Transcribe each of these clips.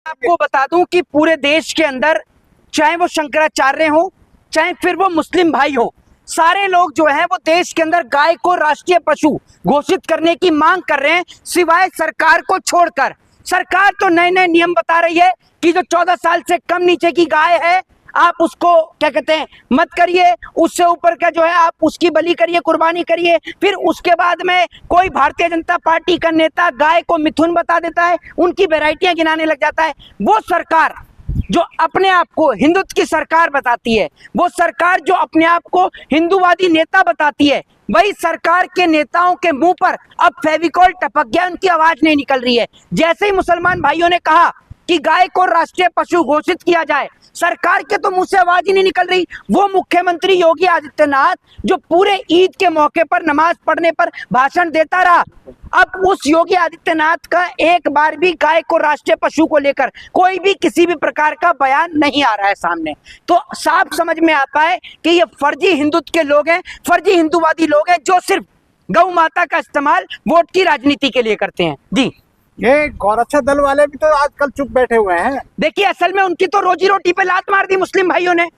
आपको बता दूं कि पूरे देश के अंदर चाहे वो शंकराचार्य हो, चाहे फिर वो मुस्लिम भाई हो, सारे लोग जो है वो देश के अंदर गाय को राष्ट्रीय पशु घोषित करने की मांग कर रहे हैं, सिवाय सरकार को छोड़कर। सरकार तो नए नए नियम बता रही है कि जो 14 साल से कम नीचे की गाय है आप उसको क्या कहते हैं मत करिए, उससे ऊपर का जो है आप उसकी बलि करिए, कुर्बानी करिए। फिर उसके बाद में कोई भारतीय जनता पार्टी का नेता गाय को मिथुन बता देता है, उनकी वैरायटियां गिनाने लग जाता है। वो सरकार जो अपने आप को हिंदुत्व की सरकार बताती है, वो सरकार जो अपने आप को हिंदूवादी नेता बताती है, वही सरकार के नेताओं के मुंह पर अब फेविकॉल टपक गया, उनकी आवाज नहीं निकल रही है। जैसे ही मुसलमान भाइयों ने कहा कि गाय को राष्ट्रीय पशु घोषित किया जाए, सरकार के तो मुंह से आवाज ही नहीं निकल रही। वो मुख्यमंत्री योगी आदित्यनाथ जो पूरे ईद के मौके पर नमाज पढ़ने पर भाषण देता रहा, अब उस योगी आदित्यनाथ का एक बार भी गाय को राष्ट्रीय पशु को लेकर कोई भी किसी भी प्रकार का बयान नहीं आ रहा है सामने। तो साफ समझ में आता है कि ये फर्जी हिंदुत्व के लोग हैं, फर्जी हिंदूवादी लोग हैं जो सिर्फ गौ माता का इस्तेमाल वोट की राजनीति के लिए करते हैं। जी, ये गौरक्षा दल वाले भी तो आजकल चुप बैठे हुए हैं। देखिए असल में उनकी तो रोजी रोटी पे लात मार दी मुस्लिम भाइयों ने।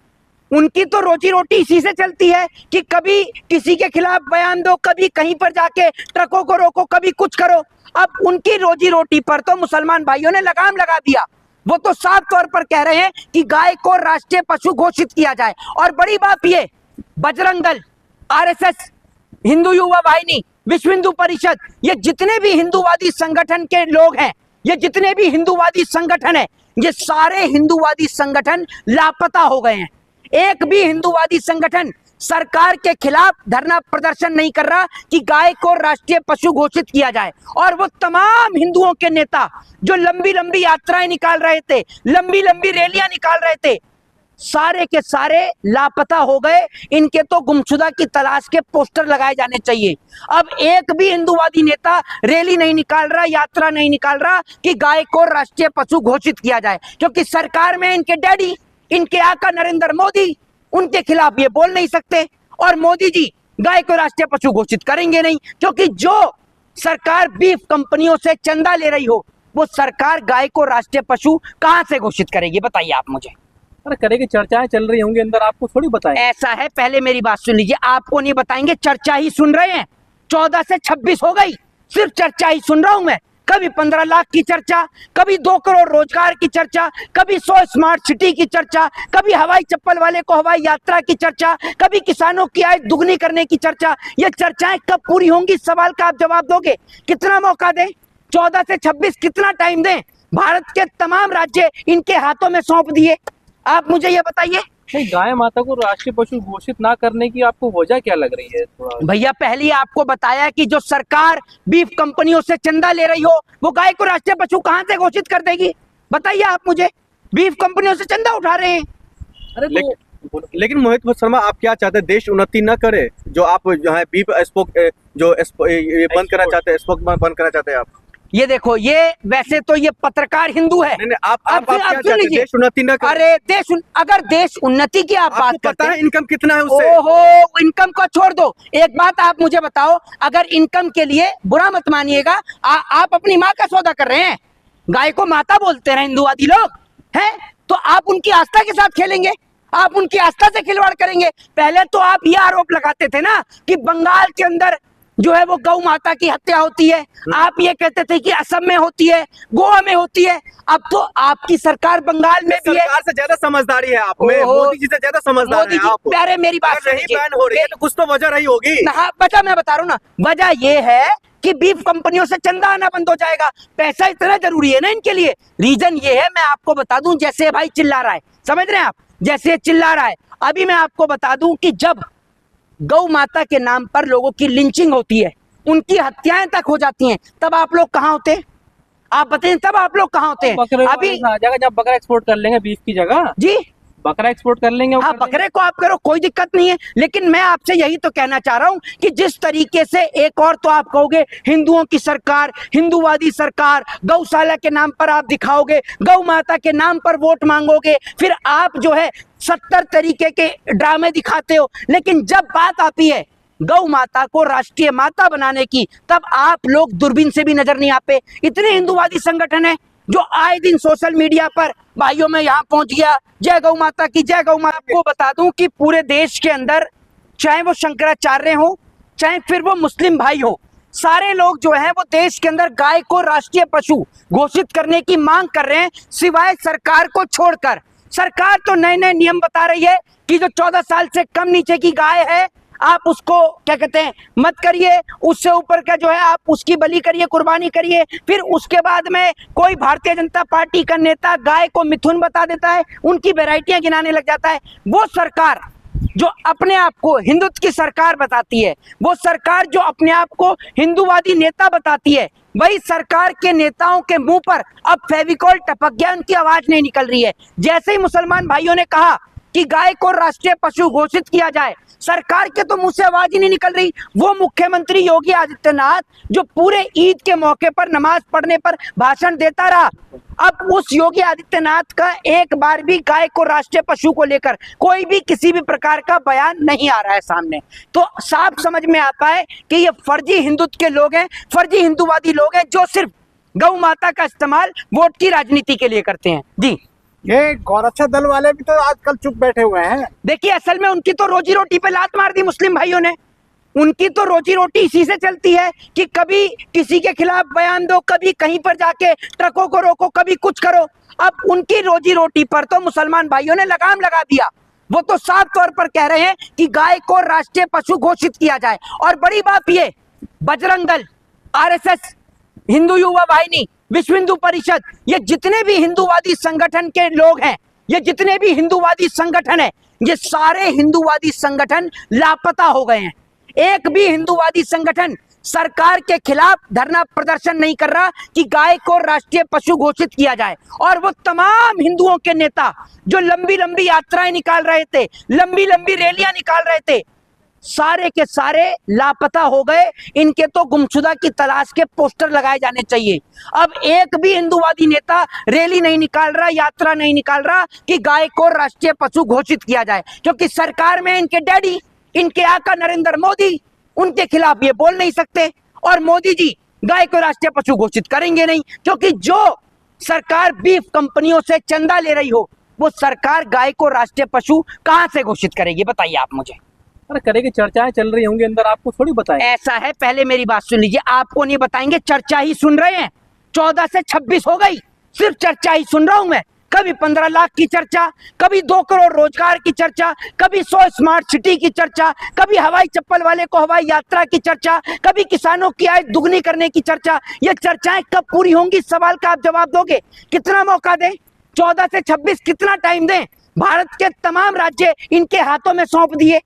उनकी तो रोजी रोटी इसी से चलती है कि कभी किसी के खिलाफ बयान दो, कभी कहीं पर जाके ट्रकों को रोको, कभी कुछ करो। अब उनकी रोजी रोटी पर तो मुसलमान भाइयों ने लगाम लगा दिया। वो तो साफ तौर पर कह रहे हैं कि गाय को राष्ट्रीय पशु घोषित किया जाए। और बड़ी बात ये, बजरंग दल, आरएसएस, हिंदू युवा वाहिनी, विश्व हिंदू परिषद, ये जितने भी हिंदूवादी संगठन के लोग हैं, ये जितने भी हिंदूवादी संगठन है, ये सारे हिंदूवादी संगठन लापता हो गए हैं। एक भी हिंदूवादी संगठन सरकार के खिलाफ धरना प्रदर्शन नहीं कर रहा कि गाय को राष्ट्रीय पशु घोषित किया जाए। और वो तमाम हिंदुओं के नेता जो लंबी लंबी यात्राएं निकाल रहे थे, लंबी लंबी रैलियां निकाल रहे थे, सारे के सारे लापता हो गए। इनके तो गुमशुदा की तलाश के पोस्टर लगाए जाने चाहिए। अब एक भी हिंदूवादी नेता रैली नहीं निकाल रहा, यात्रा नहीं निकाल रहा कि गाय को राष्ट्रीय पशु घोषित किया जाए, क्योंकि सरकार में इनके डैडी, इनके आका नरेंद्र मोदी, उनके खिलाफ ये बोल नहीं सकते। और मोदी जी गाय को राष्ट्रीय पशु घोषित करेंगे नहीं, क्योंकि जो सरकार बीफ कंपनियों से चंदा ले रही हो, वो सरकार गाय को राष्ट्रीय पशु कहां से घोषित करेगी, बताइए आप मुझे। अरे करेगी, चर्चाएं चल रही होंगी अंदर, आपको थोड़ी बताएं। ऐसा है, पहले मेरी बात सुन लीजिए, आपको नहीं बताएंगे, चर्चा ही सुन रहे हैं। 14 से 26 हो गई, सिर्फ चर्चा ही सुन रहा हूं मैं। कभी 15 लाख की चर्चा, कभी 2 करोड़ रोजगार की चर्चा, कभी 100 स्मार्ट सिटी की चर्चा, कभी हवाई चप्पल वाले को हवाई यात्रा की चर्चा, कभी किसानों की आय दुगनी करने की चर्चा। ये चर्चाएं कब पूरी होंगी, सवाल का आप जवाब दोगे? कितना मौका दें? 14 से 26 कितना टाइम दें? भारत के तमाम राज्य इनके हाथों में सौंप दिए। आप मुझे ये बताइए। नहीं, गाय माता को राष्ट्रीय पशु घोषित ना करने की आपको वजह क्या लग रही है? थोड़ा भैया पहले ही आपको बताया कि जो सरकार बीफ कंपनियों से चंदा ले रही हो, वो गाय को राष्ट्रीय पशु कहां से घोषित कर देगी? बताइए आप मुझे। बीफ कंपनियों से चंदा उठा रहे हैं। अरे लेकिन मोहित शर्मा, आप क्या चाहते हैं? देश उन्नति न करे, जो आप जो है बीफ एक्सपोर्ट ये बंद करना चाहते हैं, एक्सपोर्ट बंद करना चाहते हैं आप? ये देखो, ये वैसे तो ये पत्रकार हिंदू है। नहीं, आप क्या चाहते हैं? देश उन्नति न करे। अरे अगर देश उन्नति की आप बात करते हैं, इनकम कितना है उससे? ओहो, इनकम को छोड़ दो। एक बात आप मुझे बताओ, अगर इनकम के लिए, बुरा मत मानिएगा, आप अपनी माँ का सौदा कर रहे हैं। गाय को माता बोलते हैं हिंदूवादी लोग हैं, तो आप उनकी आस्था के साथ खेलेंगे, आप उनकी आस्था से खिलवाड़ करेंगे। पहले तो आप ये आरोप लगाते थे ना कि बंगाल के अंदर जो है वो गौ माता की हत्या होती है, आप ये कहते थे कि असम में होती है, गोवा में होती है। अब तो आपकी सरकार बंगाल में भी है। सरकार से ज्यादा समझदारी है आप में, मोदी जी से ज्यादा समझदार हैं आप। प्यारे मेरी बात नहीं बैन हो रही है तो कुछ तो वजह रही होगी। वजह मैं बता रहा हूँ ना, वजह ये है कि बीफ कंपनियों से चंदा आना बंद हो जाएगा। पैसा इतना जरूरी है ना इनके लिए। रीजन ये है, मैं आपको बता दूं, जैसे भाई चिल्ला रहा है, समझ रहे हैं आप, जैसे चिल्ला रहा है। अभी मैं आपको बता दूं कि जब गौ माता के नाम पर लोगों की लिंचिंग होती है, उनकी हत्याएं तक हो जाती हैं, तब आप लोग कहाँ होते हैं? आप बताएं, तब आप लोग कहाँ होते हैं? अभी आ जाएगा जब बकरा एक्सपोर्ट कर लेंगे बीफ की जगह। जी, बकरा एक्सपोर्ट कर लेंगे। हाँ, बकरे को आप करो, कोई दिक्कत नहीं है। लेकिन मैं आपसे यही तो कहना चाह रहा हूं कि जिस तरीके से एक और तो आप कहोगे हिंदुओं की सरकार, हिंदूवादी सरकार, गौशाला के नाम पर आप दिखाओगे, गौ माता के नाम पर वोट मांगोगे, फिर आप जो है 70 तरीके के ड्रामे दिखाते हो। लेकिन जब बात आती है गौ माता को राष्ट्रीय माता बनाने की, तब आप लोग दूरबीन से भी नजर नहीं आते। इतने हिंदूवादी संगठन है, जो आए दिन सोशल मीडिया पर भाइयों में यहाँ पहुंच गया, जय गौ माता की, जय गौ माता। आपको बता दूं कि पूरे देश के अंदर चाहे वो शंकराचार्य हो चाहे फिर वो मुस्लिम भाई हो, सारे लोग जो हैं वो देश के अंदर गाय को राष्ट्रीय पशु घोषित करने की मांग कर रहे हैं, सिवाय सरकार को छोड़कर। सरकार तो नए नए नियम बता रही है कि जो 14 साल से कम नीचे की गाय है आप उसको क्या कहते हैं मत करिए, उससे ऊपर का जो है आप उसकी बलि करिए, कुर्बानी करिए। फिर उसके बाद में कोई भारतीय जनता पार्टी का नेता गाय को मिथुन बता देता है, उनकी वैरायटियां गिनाने लग जाता है। वो सरकार जो अपने आप को हिंदुत्व की सरकार बताती है, वो सरकार जो अपने आप को हिंदूवादी नेता बताती है, वही सरकार के नेताओं के मुंह पर अब फेविकॉल टपक गया, उनकी आवाज नहीं निकल रही है। जैसे ही मुसलमान भाइयों ने कहा कि गाय को राष्ट्रीय पशु घोषित किया जाए, सरकार के तो मुंह से आवाज ही नहीं निकल रही। वो मुख्यमंत्री योगी आदित्यनाथ जो पूरे ईद के मौके पर नमाज पढ़ने पर भाषण देता रहा, अब उस योगी आदित्यनाथ का एक बार भी गाय को राष्ट्रीय पशु को लेकर कोई भी किसी भी प्रकार का बयान नहीं आ रहा है सामने। तो साफ समझ में आता है कि ये फर्जी हिंदुत्व के लोग हैं, फर्जी हिंदूवादी लोग हैं जो सिर्फ गौ माता का इस्तेमाल वोट की राजनीति के लिए करते हैं। जी, ये गौरक्षा दल वाले भी तो आजकल चुप बैठे हुए हैं। देखिए असल में उनकी तो रोजी रोटी पे लात मार दी मुस्लिम भाइयों ने। उनकी तो रोजी रोटी इसी से चलती है कि कभी किसी के खिलाफ बयान दो, कभी कहीं पर जाके ट्रकों को रोको, कभी कुछ करो। अब उनकी रोजी रोटी पर तो मुसलमान भाइयों ने लगाम लगा दिया। वो तो साफ तौर पर कह रहे हैं कि गाय को राष्ट्रीय पशु घोषित किया जाए। और बड़ी बात ये, बजरंग दल, आरएसएस, हिंदू युवा वाहिनी, विश्व हिंदू परिषद, ये जितने भी हिंदूवादी संगठन के लोग हैं, ये जितने भी हिंदूवादी संगठन है, ये सारे हिंदूवादी संगठन लापता हो गए हैं। एक भी हिंदूवादी संगठन सरकार के खिलाफ धरना प्रदर्शन नहीं कर रहा कि गाय को राष्ट्रीय पशु घोषित किया जाए। और वो तमाम हिंदुओं के नेता जो लंबी लंबी यात्राएं निकाल रहे थे, लंबी लंबी रैलियां निकाल रहे थे, सारे के सारे लापता हो गए। इनके तो गुमशुदा की तलाश के पोस्टर लगाए जाने चाहिए। अब एक भी हिंदूवादी नेता रैली नहीं निकाल रहा, यात्रा नहीं निकाल रहा कि गाय को राष्ट्रीय पशु घोषित किया जाए, क्योंकि सरकार में इनके डैडी, इनके आका नरेंद्र मोदी, उनके खिलाफ ये बोल नहीं सकते। और मोदी जी गाय को राष्ट्रीय पशु घोषित करेंगे नहीं, क्योंकि जो सरकार बीफ कंपनियों से चंदा ले रही हो, वो सरकार गाय को राष्ट्रीय पशु कहां से घोषित करेगी, बताइए आप मुझे। अरे करेगी, चर्चाएं चल रही होंगी अंदर, आपको थोड़ी बताएं। ऐसा है, पहले मेरी बात सुन लीजिए, आपको नहीं बताएंगे, चर्चा ही सुन रहे हैं। 14 से 26 हो गई, सिर्फ चर्चा ही सुन रहा हूं मैं। कभी 15 लाख की चर्चा, कभी 2 करोड़ रोजगार की चर्चा, कभी 100 स्मार्ट सिटी की चर्चा, कभी हवाई चप्पल वाले को हवाई यात्रा की चर्चा, कभी किसानों की आय दुगनी करने की चर्चा। ये चर्चाएं कब पूरी होंगी, इस सवाल का आप जवाब दोगे? कितना मौका दें? 14 से 26 कितना टाइम दें? भारत के तमाम राज्य इनके हाथों में सौंप दिए।